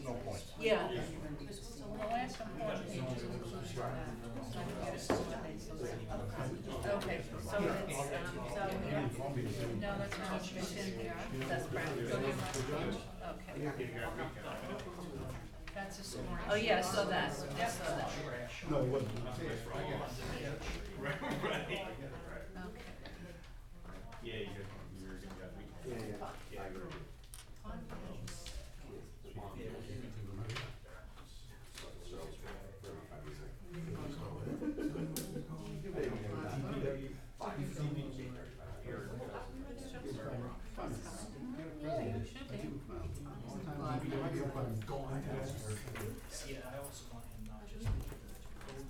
no points. Yeah. The last important page is inclusion of that. Okay, so it's, No, that's not, it's in here. that's correct. Go to your last page. Okay. That's a summary. Oh, yeah, so that, so that. No, it wasn't. Okay. Yeah, you're gonna me. Yeah, I agree. Yeah, I also want him not just to do the code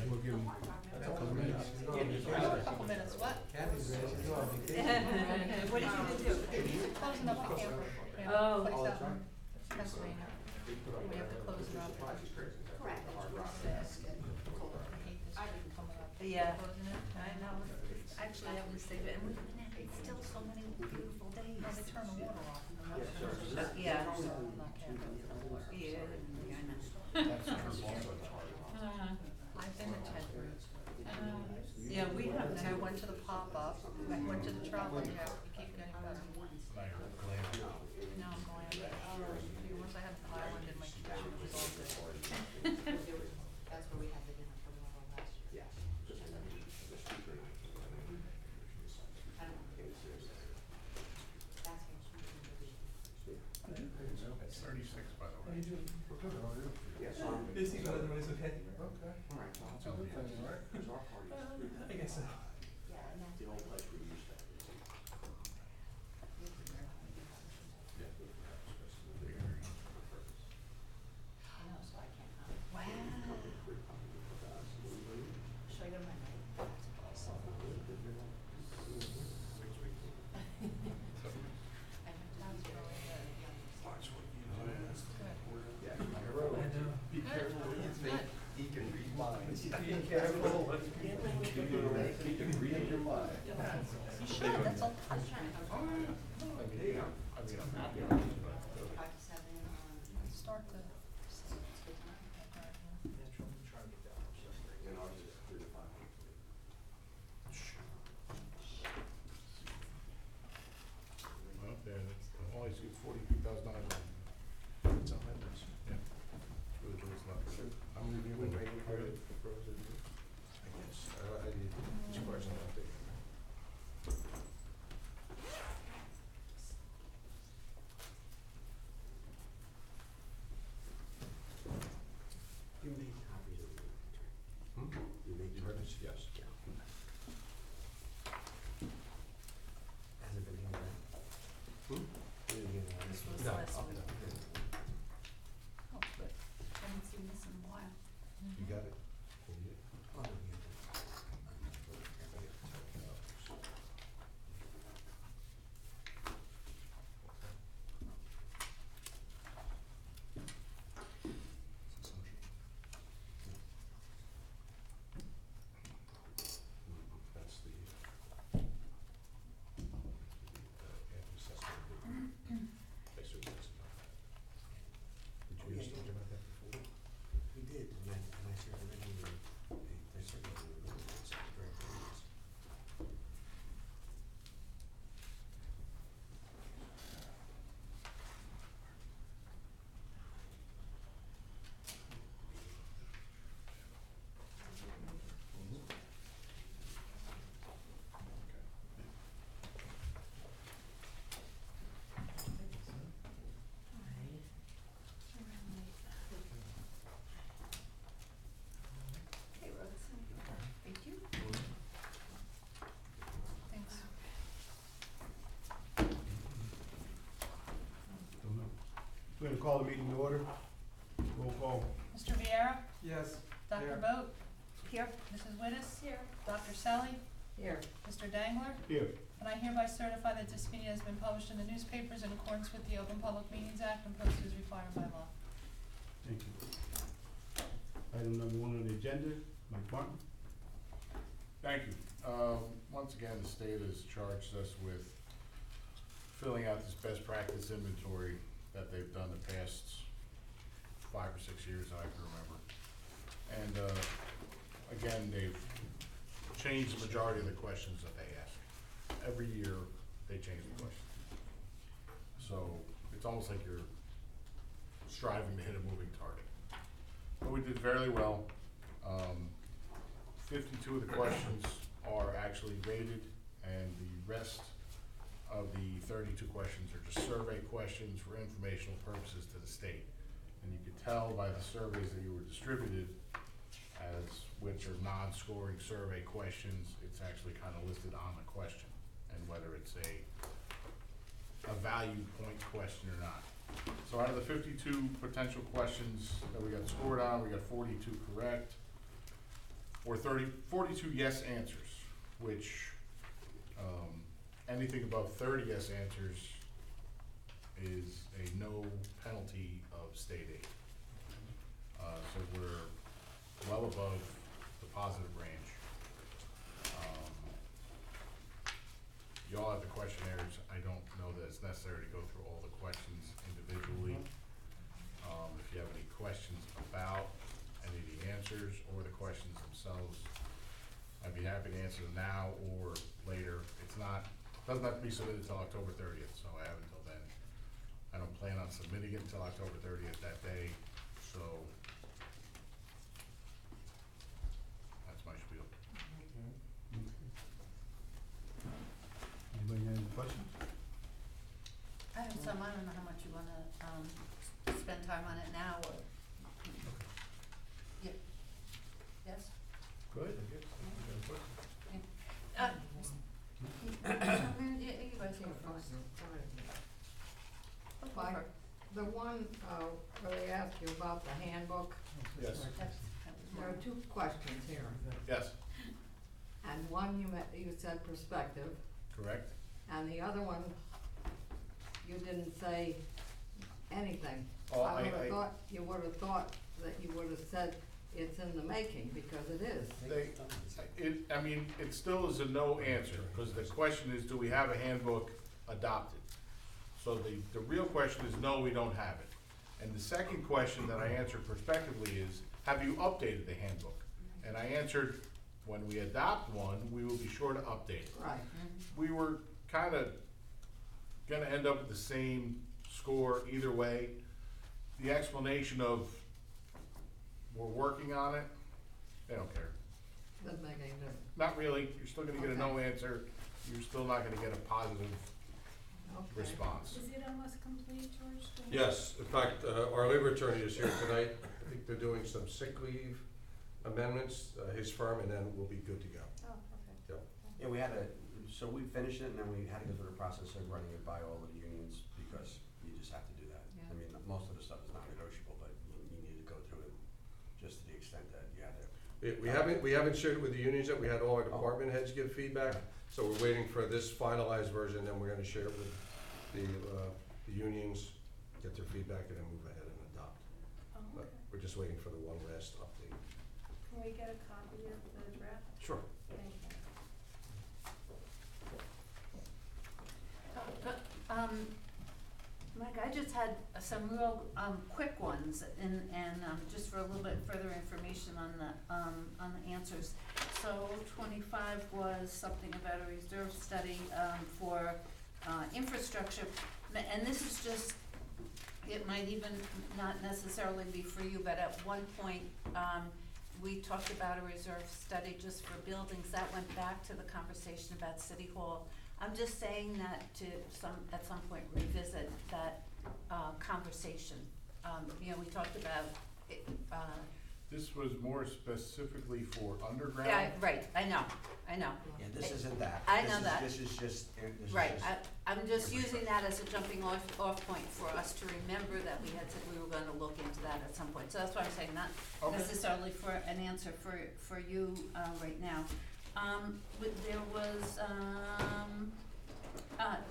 We'll give him a couple minutes. A couple minutes, what? What did you do? Closing up the camper. We have Oh. a place out in Pennsylvania. We have to close it up. Correct. I hate this coming up. Yeah. Closing it. I know. Actually, I would say that, and we're looking at, it's still so many beautiful days. No, they turn the water off. Yeah. So I'm not camping. Yeah, I know. I've been to tent rooms. Yeah, we have And I to. went to the pop-up, I went to the travel jacket, you keep getting better. Now I'm going, once I had the island in my kitchen, it was all good. That's where we had the dinner for the last year. I don't know. That's what she was gonna do. It's 36, by the way. Is he better than what he's okay? I guess so. Yeah, and that's. The old place we used to. I know, so I can't come. Wow. Should I go to my night? I know, that's really good. I know. Be careful what you think. He can read minds. Be careful. He can read your mind. You should, that's all. I was trying to come. I'm happy. 5 to 7 on. Start to. Trying to get that much stuff. Well, there, that's, only see $42,000. It's on my list. Yeah. For the Joyce lot. I'm reviewing the credit. I guess, I need, two questions I'll take. You made copies of the You make the records? Yes. Hasn't been here, right? Didn't get one. This was No, last okay. week. Oh, good. Haven't seen this in a while. You got it? Oh, no, you didn't. That's the, assessment. Basically, that's about that. Did you guys talk about that before? We did, and I certainly, they certainly remember it's very curious. Hey, Rose. Thank you. Thanks. Don't know. We're gonna call the meeting to order. Roll call. Mr. Viera, Yes. Dr. Boat, Here. Mrs. Wittes. Here. Dr. Selly, Here. Mr. Dangler, Here. and I hereby certify that this meeting has been published in the newspapers in accordance with the Open Public Meetings Act and posted as required by law. Thank you. Item number 1 on the agenda, Mike Martin. Thank you. Once again, the state has charged us with out this best practice inventory that they've done the past 5 or 6 years that I can remember. And, again, they've changed the majority of the questions that they ask. Every year, they change the questions. So, it's almost like you're striving to hit a moving target. But we did fairly well. 52 of the questions are actually rated, and the rest of the 32 questions are just survey questions for informational purposes to the state. And you could tell by the surveys that you were distributed as which are non-scoring survey questions. It's actually kind of listed on the question, and whether it's a value point question or not. So out of the 52 potential questions that we got scored on, we got 42 correct, or 42 yes answers, which anything above 30 yes answers is a no penalty of state aid. So we're well above the positive range. You all have the questionnaires. I don't know that it's necessary to go through all the questions individually. If you have any questions about any of the answers or the questions themselves, I'd be happy to answer them now or later. Doesn't have to be submitted until October 30th, so I have until then. I don't plan on submitting it until October 30th that day, so that's my spiel. Anybody have any questions? I have some, I don't know how much you wanna, spend time on it now, or, yeah, yes? Good. Yeah, you guys go first. Go Mike, for it. the one, where they ask you about the handbook, Yes. That was there are mine. 2 questions here. Yes, And one you said perspective, correct. and the other one, you didn't say anything. Oh, I I- would've thought, you would've thought that you would've said it's in the making, because it is. I mean, it still is a no answer, because the question is, do we have a handbook adopted? So the real question is, no, we don't have it. And the second question that I answered prospectively is, have you updated the handbook? And I answered, when we adopt one, we will be sure to update it. Right. We were kind of gonna end up with the same score either way. The explanation of, we're working on it, they don't care. Doesn't make any difference. Not really, you're still gonna get a no answer, you're still not gonna get a positive Okay. response. Is it almost complete, George? Yes, in fact, our labor attorney is here tonight. I think they're doing some sick leave amendments, his firm, and then we'll be good to go. Oh, perfect. Yep. Yeah, so we finished it, and then we had to go through the process of running it by all of the unions, because you just have to do that. Yeah. I mean, most of the stuff is not negotiable, but you need to go through it just to the extent that you have to. We haven't shared it with the unions yet. We had all our department heads give feedback, so we're waiting for this finalized version, then we're gonna share it with the unions, get their feedback, and then move ahead and adopt. Oh, But okay. we're just waiting for the one last update. Can we get a copy of the draft? Sure. Thank you. Mike, I just had some real, quick ones, and, just for a little bit further information on the answers. So 25 was something about a reserve study, for, infrastructure, and this is just, it might even not necessarily be for you, but at one point, we talked about a reserve study just for buildings. That went back to the conversation about City Hall. I'm just saying that to at some point revisit that, conversation. You know, we talked about, it, This was more specifically for underground? yeah, right, I know. Yeah, this isn't that. I know that. This is just. Right, I'm just using that as a jumping off point for us to remember that we had said we were gonna look into that at some point. So that's why I'm saying, not Okay. necessarily for an answer for you, right now. But there was,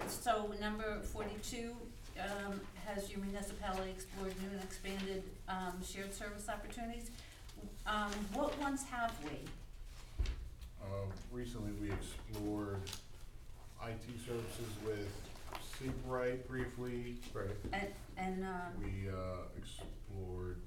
so number 42, has your municipality explored new and expanded, shared service opportunities? What ones have we? Recently, we explored IT services with Sleep Right briefly. Right. And, We explored,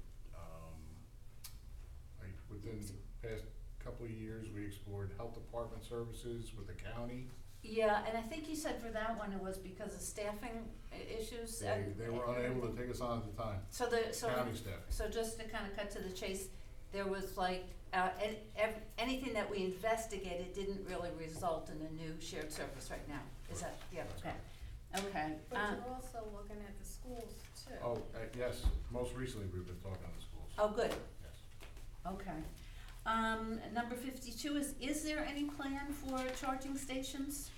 like, within the past couple of years, we explored health department services with the county. yeah, and I think you said for that one it was because of staffing issues. They were unable to take us on at the time, So county staff. so just to kind of cut to the chase, there was like, anything that we investigated didn't really result in a new shared service right now. Is that, yeah, okay, okay. But you're also looking at the schools too. Oh, yes, most recently, we've been talking on the schools. Oh, good, Yes. okay. Number 52 is there any plan for charging stations?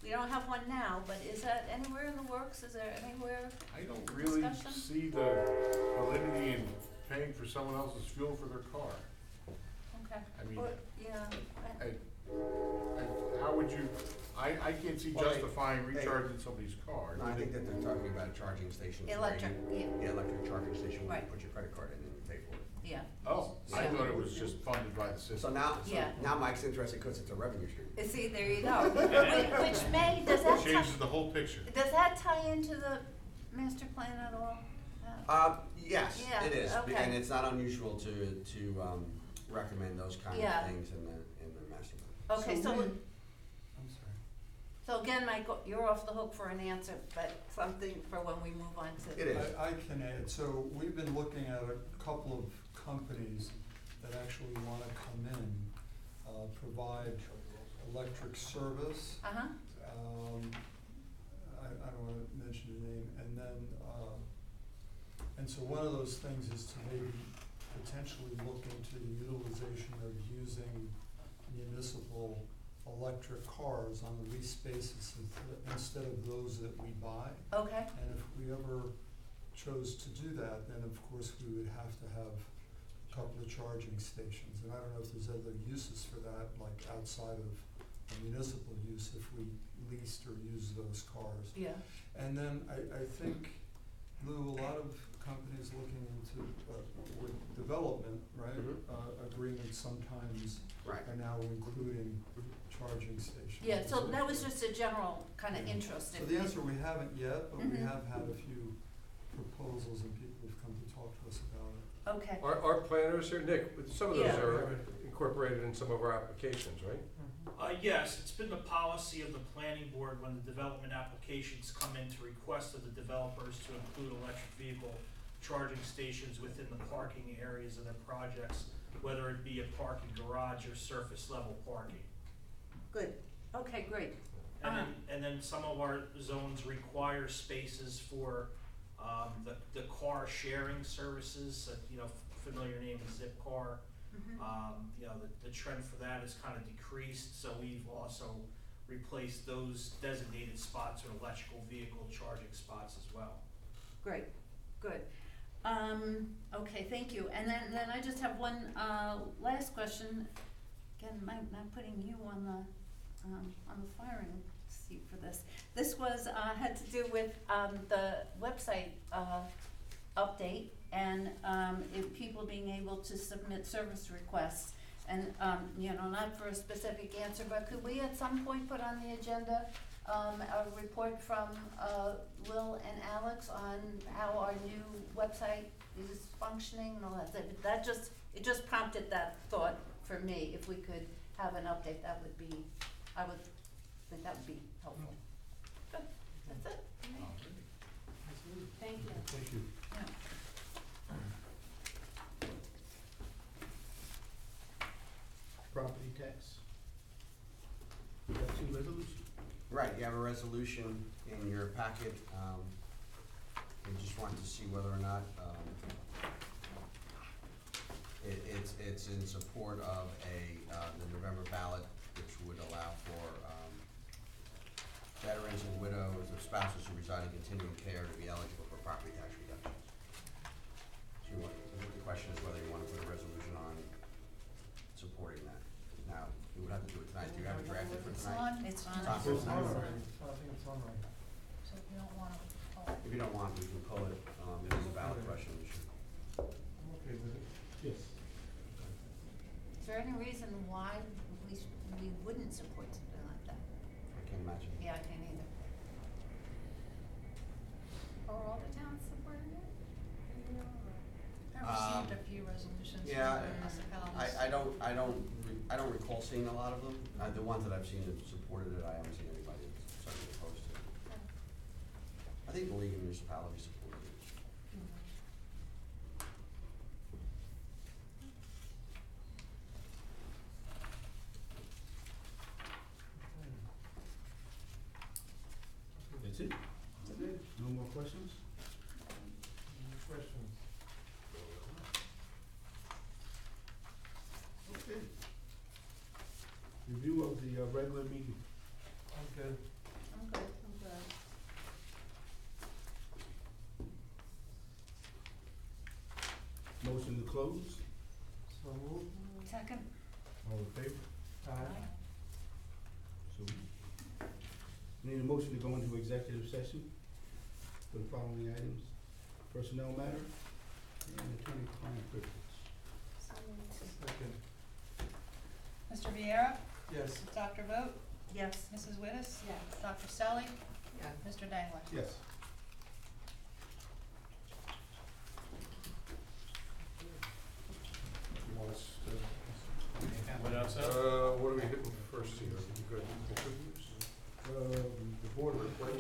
We don't have one now, but is that anywhere in the works? Is there anywhere? I don't really Discussion? see the validity in paying for someone else's fuel for their car. Okay. I mean, Or, yeah, how would you, I can't see Well, justifying recharging somebody's car. No, I think that they're talking about charging stations. where electric, you- yeah, Yeah, electric charging station where you Right. put your credit card in and you pay for it. yeah. Oh, I Yeah. thought it was just funded by the So system. Yeah. now Mike's interested because it's a revenue stream. See, there you go. Which may, does that Changes the whole picture. does that tie into the master plan at all? Yes, Yeah, it is, okay. and it's not unusual to recommend those kind Yeah. of things in the master plan. Okay, so, I'm sorry. so again, Mike, you're off the hook for an answer, but something for when we move on to. It is. I can add, so we've been looking at a couple of companies that actually wanna come in, provide electric service. Uh-huh, I don't wanna mention the name, and then, and so one of those things is to maybe potentially look into the utilization of using municipal electric cars on a lease basis instead of those that we buy. okay, And if we ever chose to do that, then of course we would have to have a couple of charging stations. And I don't know if there's other uses for that, like outside of a municipal use, if we leased or used those cars. yeah, And then I think, Lou, a lot of companies looking into, with development, right? Mhm. Agreements sometimes Right. are now including charging stations. yeah, so that was just a general kind of interest. So the answer, we haven't yet, but we Mhm. have had a few proposals and people have come to talk to us about it. Okay, Our planners here, Nick, some of those Yeah. are incorporated in some of our applications, right? Yes, it's been the policy of the planning board when the development applications come in to request of the developers to include electric vehicle charging stations within the parking areas of their projects, whether it be a parking garage or surface level parking. good, okay, great. And then some of our zones require spaces for, the car sharing services, familiar name is Zipcar. Mhm. The trend for that has kind of decreased, so we've also replaced those designated spots with electrical vehicle charging spots as well. Great, good. Okay, thank you. And then I just have one, last question. Again, not putting you on the firing seat for this. This was, had to do with, the website, update and, people being able to submit service requests. And, not for a specific answer, but could we at some point put on the agenda, a report from, Will and Alex on how our new website is functioning and all that? It just prompted that thought for me. If we could have an update, I would think that would be helpful. Good, that's it. Thank you. Thank you. Yeah. Property tax. We have two resolutions. Right, you have a resolution in your packet. We just wanted to see whether or not, it's in support of the November ballot, which would allow for, veterans and widows of spouses who reside in continuing care to be eligible for property tax reductions. So I think the question is whether you wanna put a resolution on supporting that. Now, we would have to do it tonight. Do you have it drafted for It's tonight? on, it's on. It's on for tonight. I think it's on right. So if you don't wanna, If you don't want, we can pull it. It is a valid question. We should. I'm okay with it. Yes. Is there any reason why we wouldn't support something like that? I imagine. Yeah, I can't either. Are all the towns supporting it? You know, or- Um, I've received a few resolutions yeah, from the municipalities. I don't recall seeing a lot of them. The ones that I've seen that supported it, I haven't seen anybody that's certainly opposed to it. I think the League of Municipalities supported it. That's it? Okay, no more questions? Questions? Okay. Review of the regular meeting. I'm good. I'm good, I'm good. Motion to close. So moved. Second? All in favor? Aye. So, need a motion to go into executive session for the following items: personnel matter and attorney-client privilege. So moved. Second. Mr. Viera? Yes. Dr. Vogt? Yes. Mrs. Wittes? Yes. Dr. Selly? Yeah. Mr. Dangler? Yes. You want us to? What else? What are we hitting first here? Good. The Board of Appointments.